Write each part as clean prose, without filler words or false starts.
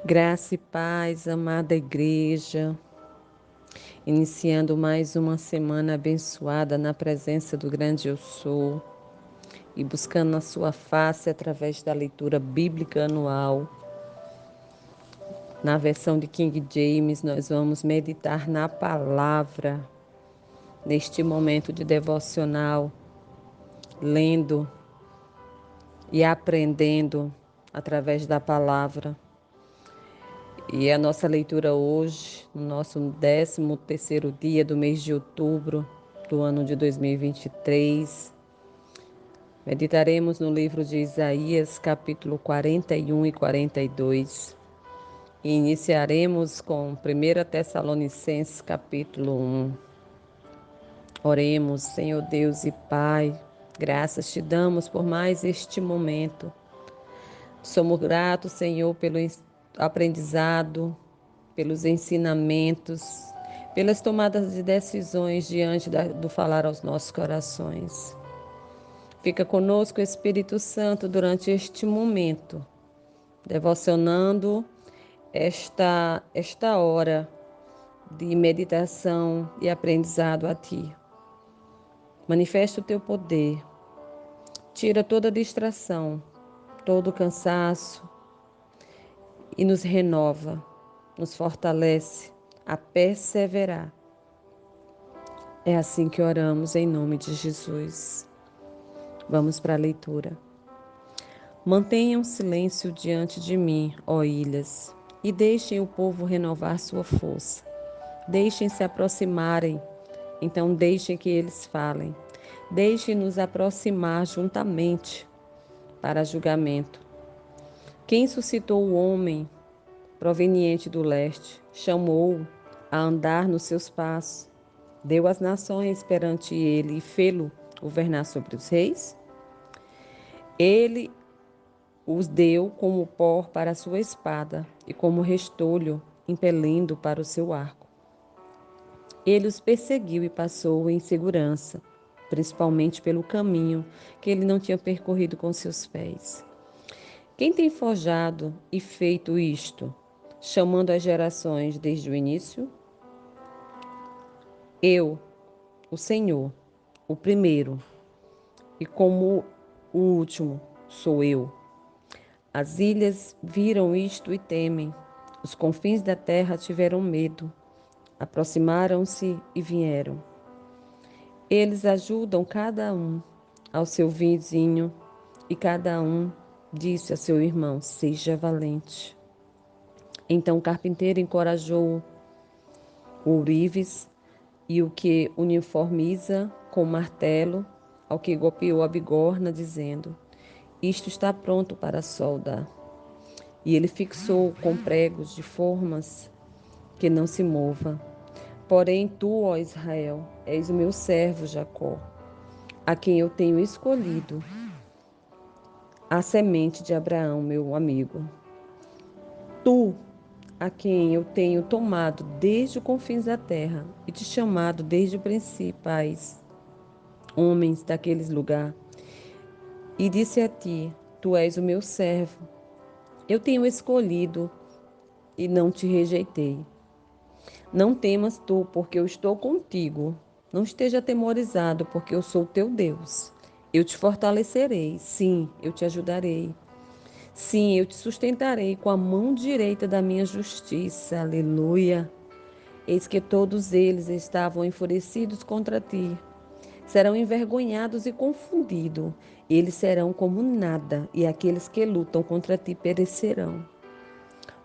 Graça e paz, amada igreja, iniciando mais uma semana abençoada na presença do grande Eu Sou e buscando a sua face através da leitura bíblica anual. Na versão de King James, nós vamos meditar na palavra, neste momento de devocional, lendo e aprendendo através da palavra. E a nossa leitura hoje, no nosso 13º dia do mês de outubro do ano de 2023, meditaremos no livro de Isaías, capítulo 41 e 42. E iniciaremos com 1 Tessalonicenses, capítulo 1. Oremos, Senhor Deus e Pai, graças te damos por mais este momento. Somos gratos, Senhor, pelo aprendizado, pelos ensinamentos, pelas tomadas de decisões diante do falar aos nossos corações. Fica conosco, Espírito Santo, durante este momento, devocionando esta hora de meditação e aprendizado a Ti. Manifesta o Teu poder, tira toda distração, todo cansaço e nos renova, nos fortalece a perseverar. É assim que oramos em nome de Jesus. Vamos para a leitura. Mantenham silêncio diante de mim, ó ilhas, e deixem o povo renovar sua força. Deixem-se aproximarem, então deixem que eles falem. Deixem-nos aproximar juntamente para julgamento. Quem suscitou o homem proveniente do leste, chamou-o a andar nos seus passos, deu as nações perante ele e fê-lo governar sobre os reis? Ele os deu como pó para a sua espada e como restolho impelindo para o seu arco. Ele os perseguiu e passou em segurança, principalmente pelo caminho que ele não tinha percorrido com seus pés. Quem tem forjado e feito isto, chamando as gerações desde o início? Eu, o Senhor, o primeiro, e como o último sou eu. As ilhas viram isto e temem. Os confins da terra tiveram medo. Aproximaram-se e vieram. Eles ajudam cada um ao seu vizinho, e cada um disse a seu irmão: seja valente. Então o carpinteiro encorajou o ourives e o que uniformiza com martelo, ao que golpeou a bigorna, dizendo: isto está pronto para soldar. E ele fixou com pregos de formas que não se mova. Porém tu, ó Israel, és o meu servo Jacó, a quem eu tenho escolhido, a semente de Abraão, meu amigo. Tu, a quem eu tenho tomado desde os confins da terra e te chamado desde os principais homens daqueles lugares, e disse a ti: tu és o meu servo. Eu tenho escolhido e não te rejeitei. Não temas tu, porque eu estou contigo. Não esteja atemorizado, porque eu sou teu Deus. Eu te fortalecerei, sim, eu te ajudarei. Sim, eu te sustentarei com a mão direita da minha justiça. Aleluia. Eis que todos eles estavam enfurecidos contra ti. Serão envergonhados e confundidos. Eles serão como nada, e aqueles que lutam contra ti perecerão.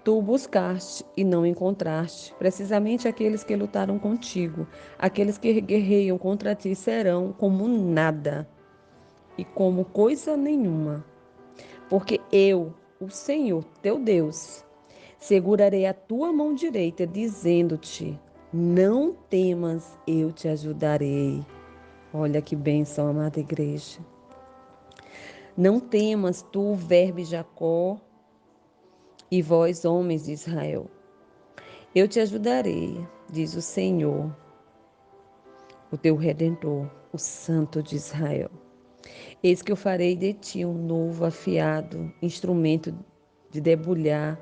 Tu o buscaste e não encontraste. Precisamente aqueles que lutaram contigo, aqueles que guerreiam contra ti serão como nada e como coisa nenhuma. Porque eu, o Senhor, teu Deus, segurarei a tua mão direita, dizendo-te: não temas, eu te ajudarei. Olha que bênção, amada igreja. Não temas, tu, verme Jacó, e vós, homens de Israel. Eu te ajudarei, diz o Senhor, o teu Redentor, o Santo de Israel. Eis que eu farei de ti um novo afiado instrumento de debulhar,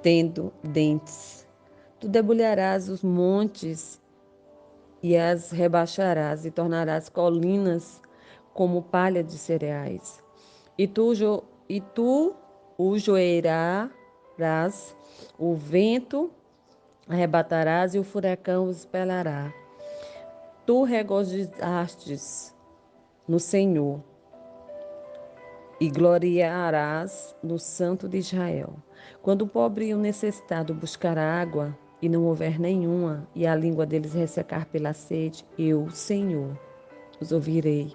tendo dentes. Tu debulharás os montes e as rebaixarás, e tornarás colinas como palha de cereais. E tu o joeirás, o vento arrebatarás e o furacão os pelará. Tu regozijastes no Senhor e gloriarás no Santo de Israel. Quando o pobre e o necessitado buscar água e não houver nenhuma, e a língua deles ressecar pela sede, eu, Senhor, os ouvirei.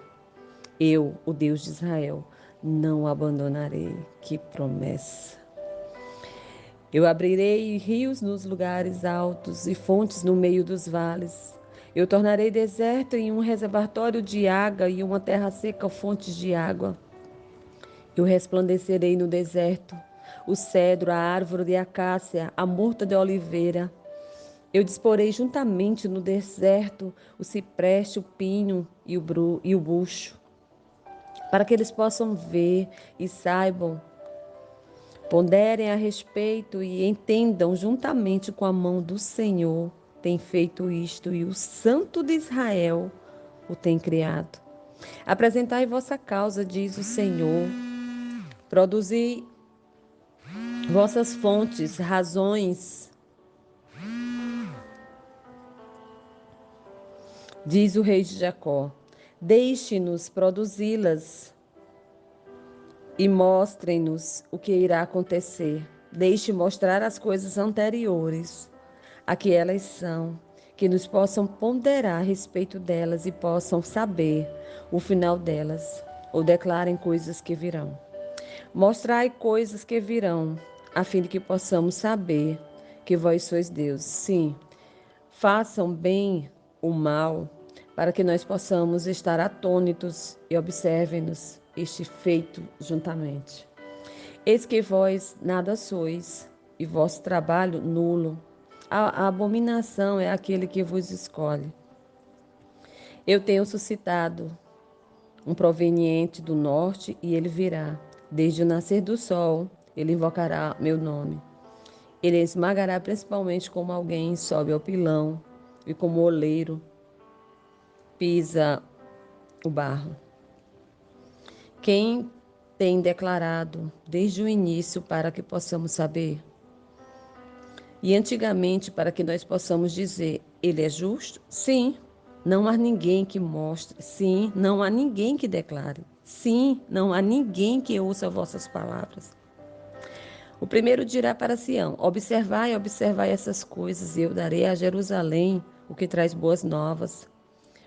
Eu, o Deus de Israel, não o abandonarei. Que promessa! Eu abrirei rios nos lugares altos e fontes no meio dos vales. Eu tornarei deserto em um reservatório de água e uma terra seca fontes de água. Eu resplandecerei no deserto o cedro, a árvore de acácia, a murta de oliveira. Eu disporei juntamente no deserto o cipreste, o pinho e o bucho, para que eles possam ver e saibam, ponderem a respeito e entendam juntamente com a mão do Senhor tem feito isto e o Santo de Israel o tem criado. Apresentai vossa causa, diz o Senhor. Produzi vossas fontes, razões, diz o rei de Jacó. Deixe-nos produzi-las e mostrem-nos o que irá acontecer. Deixe mostrar as coisas anteriores, a que elas são, que nos possam ponderar a respeito delas e possam saber o final delas, ou declarem coisas que virão. Mostrai coisas que virão, a fim de que possamos saber que vós sois Deus. Sim, façam bem o mal, para que nós possamos estar atônitos e observem-nos este feito juntamente. Eis que vós nada sois, e vosso trabalho nulo. A abominação é aquele que vos escolhe. Eu tenho suscitado um proveniente do norte, e ele virá. Desde o nascer do sol, ele invocará meu nome. Ele esmagará principalmente como alguém sobe ao pilão, e como o oleiro pisa o barro. Quem tem declarado desde o início para que possamos saber? E antigamente para que nós possamos dizer, ele é justo? Sim. Não há ninguém que mostre. Sim. Não há ninguém que declare. Sim. Não há ninguém que ouça vossas palavras. O primeiro dirá para Sião, observai, observai essas coisas, e eu darei a Jerusalém o que traz boas novas.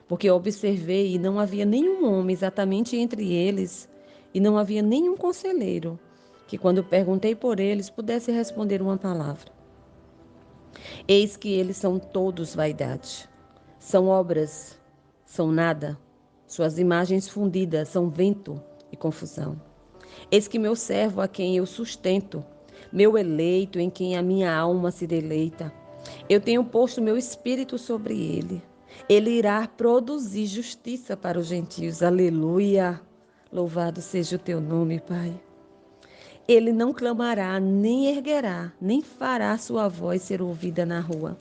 Porque eu observei e não havia nenhum homem exatamente entre eles, e não havia nenhum conselheiro, que quando perguntei por eles pudesse responder uma palavra. Eis que eles são todos vaidade, são obras, são nada, suas imagens fundidas são vento e confusão. Eis que meu servo a quem eu sustento, meu eleito em quem a minha alma se deleita, eu tenho posto meu espírito sobre ele. Ele irá produzir justiça para os gentios. Aleluia! Louvado seja o teu nome, Pai. Ele não clamará, nem erguerá, nem fará sua voz ser ouvida na rua.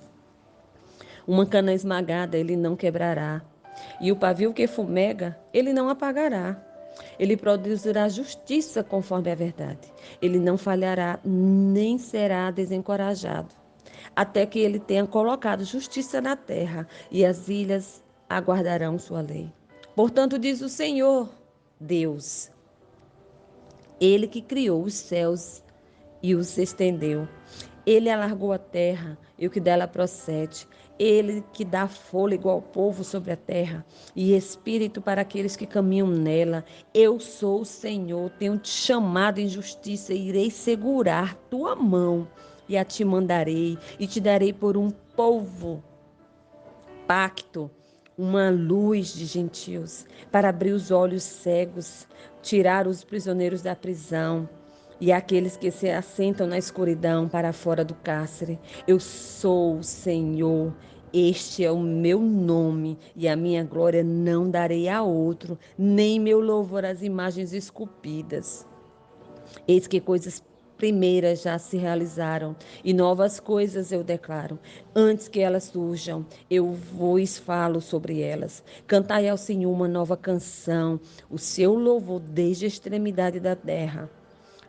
Uma cana esmagada ele não quebrará, e o pavio que fumega ele não apagará. Ele produzirá justiça conforme a verdade. Ele não falhará, nem será desencorajado, até que ele tenha colocado justiça na terra, e as ilhas aguardarão sua lei. Portanto, diz o Senhor, Deus, ele que criou os céus e os estendeu. Ele alargou a terra e o que dela procede. Ele que dá fôlego ao povo sobre a terra e espírito para aqueles que caminham nela. Eu sou o Senhor, tenho te chamado em justiça e irei segurar tua mão e a te mandarei e te darei por um povo pacto, uma luz de gentios, para abrir os olhos cegos, tirar os prisioneiros da prisão e aqueles que se assentam na escuridão para fora do cárcere. Eu sou o Senhor, este é o meu nome, e a minha glória não darei a outro, nem meu louvor às imagens esculpidas. Eis que coisas primeiras já se realizaram, e novas coisas eu declaro. Antes que elas surjam, eu vos falo sobre elas. Cantai ao Senhor uma nova canção, o seu louvor desde a extremidade da terra.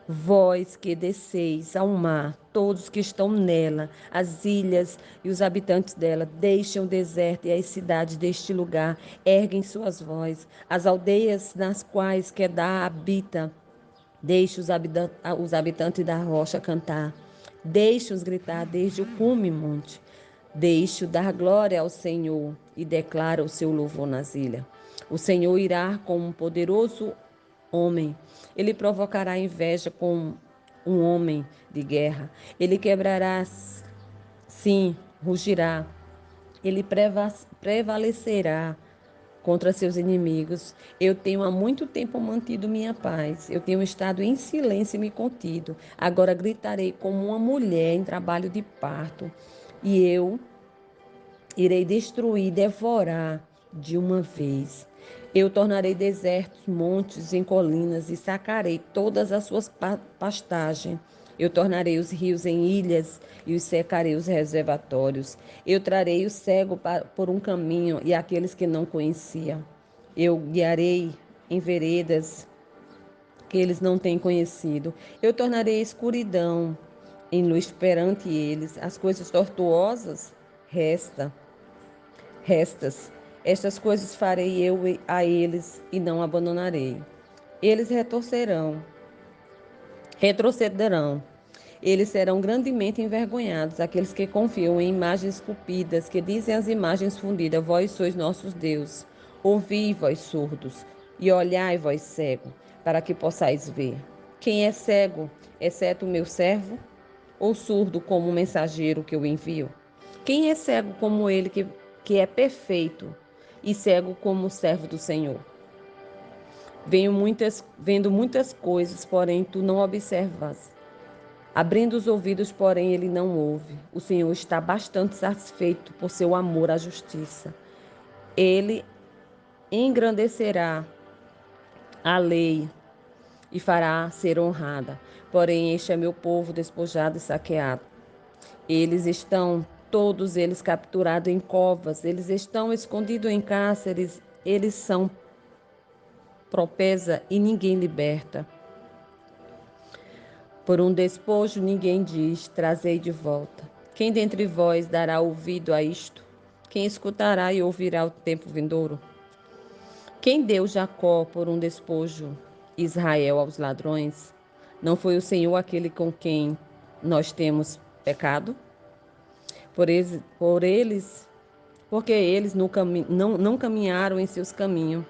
Vós que desceis ao mar, todos que estão nela, as ilhas e os habitantes dela, deixem o deserto e as cidades deste lugar, erguem suas vozes. As aldeias nas quais Quedar habita, deixe os habitantes da rocha cantar. Deixe-os gritar desde o cume monte. Deixe-o dar glória ao Senhor e declara o seu louvor nas ilhas. O Senhor irá com um poderoso homem. Ele provocará inveja com um homem de guerra. Ele quebrará, sim, rugirá. Ele prevalecerá contra seus inimigos. Eu tenho há muito tempo mantido minha paz. Eu tenho estado em silêncio e me contido. Agora gritarei como uma mulher em trabalho de parto. E eu irei destruir, devorar de uma vez. Eu tornarei desertos, montes em colinas e sacarei todas as suas pastagens. Eu tornarei os rios em ilhas e os secarei os reservatórios. Eu trarei o cego por um caminho e aqueles que não conheciam. Eu guiarei em veredas que eles não têm conhecido. Eu tornarei a escuridão em luz perante eles. As coisas tortuosas restas. Estas coisas farei eu a eles e não abandonarei. Eles retrocederão. Eles serão grandemente envergonhados, aqueles que confiam em imagens esculpidas, que dizem às imagens fundidas: Vós sois nossos deuses. Ouvi, vós surdos, e olhai, vós cego, para que possais ver. Quem é cego, exceto o meu servo? Ou surdo como o mensageiro que eu envio? Quem é cego como ele que é perfeito e cego como o servo do Senhor? Vendo muitas coisas, porém tu não observas. Abrindo os ouvidos, porém ele não ouve. O Senhor está bastante satisfeito por seu amor à justiça. Ele engrandecerá a lei e fará ser honrada. Porém, este é meu povo despojado e saqueado. Eles estão, todos eles, capturados em covas, eles estão escondidos em cárceres, eles são propesa e ninguém liberta. Por um despojo ninguém diz, trazei de volta. Quem dentre vós dará ouvido a isto? Quem escutará e ouvirá o tempo vindouro? Quem deu Jacó por um despojo, Israel aos ladrões? Não foi o Senhor aquele com quem nós temos pecado? Porque eles não caminharam em seus caminhos,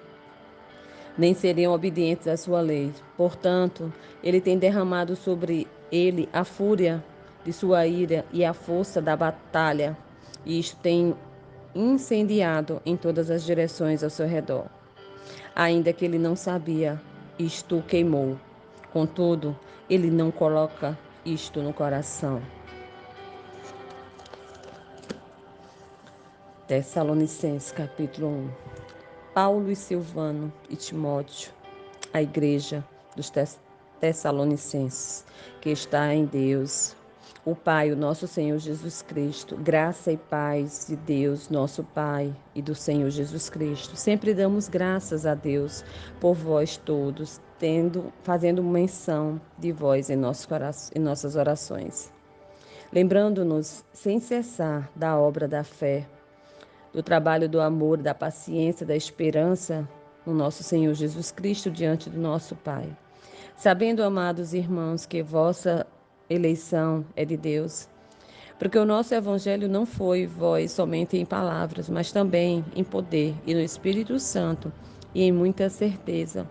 nem seriam obedientes à sua lei. Portanto, ele tem derramado sobre ele a fúria de sua ira e a força da batalha, e isto tem incendiado em todas as direções ao seu redor. Ainda que ele não sabia, isto o queimou. Contudo, ele não coloca isto no coração. Tessalonicenses, capítulo 1. Paulo e Silvano e Timóteo, a igreja dos Tessalonicenses, que está em Deus, o Pai, o nosso Senhor Jesus Cristo, graça e paz de Deus, nosso Pai, e do Senhor Jesus Cristo. Sempre damos graças a Deus por vós todos, fazendo menção de vós em nossas orações, lembrando-nos sem cessar da obra da fé, do trabalho do amor, da paciência, da esperança no nosso Senhor Jesus Cristo diante do nosso Pai. Sabendo, amados irmãos, que vossa eleição é de Deus, porque o nosso evangelho não foi vós somente em palavras, mas também em poder e no Espírito Santo e em muita certeza.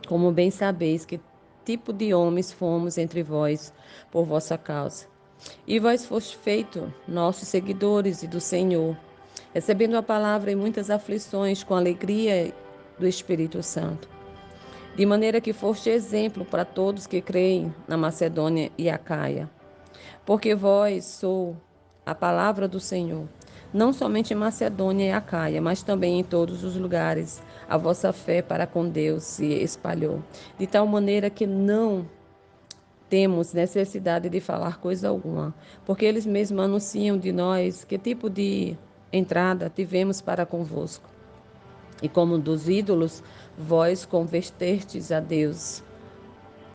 Como bem sabeis que tipo de homens fomos entre vós por vossa causa. E vós foste feito nossos seguidores e do Senhor, recebendo a palavra em muitas aflições com alegria do Espírito Santo. De maneira que foste exemplo para todos que creem na Macedônia e Acaia. Porque vós sou a palavra do Senhor, não somente em Macedônia e Acaia, mas também em todos os lugares. A vossa fé para com Deus se espalhou, de tal maneira que não temos necessidade de falar coisa alguma, porque eles mesmos anunciam de nós que tipo de entrada tivemos para convosco. E como dos ídolos, vós convertestes a Deus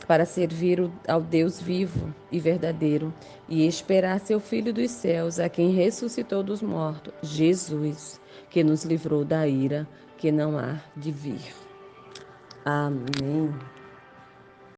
para servir ao Deus vivo e verdadeiro e esperar seu Filho dos céus, a quem ressuscitou dos mortos, Jesus, que nos livrou da ira que não há de vir. Amém.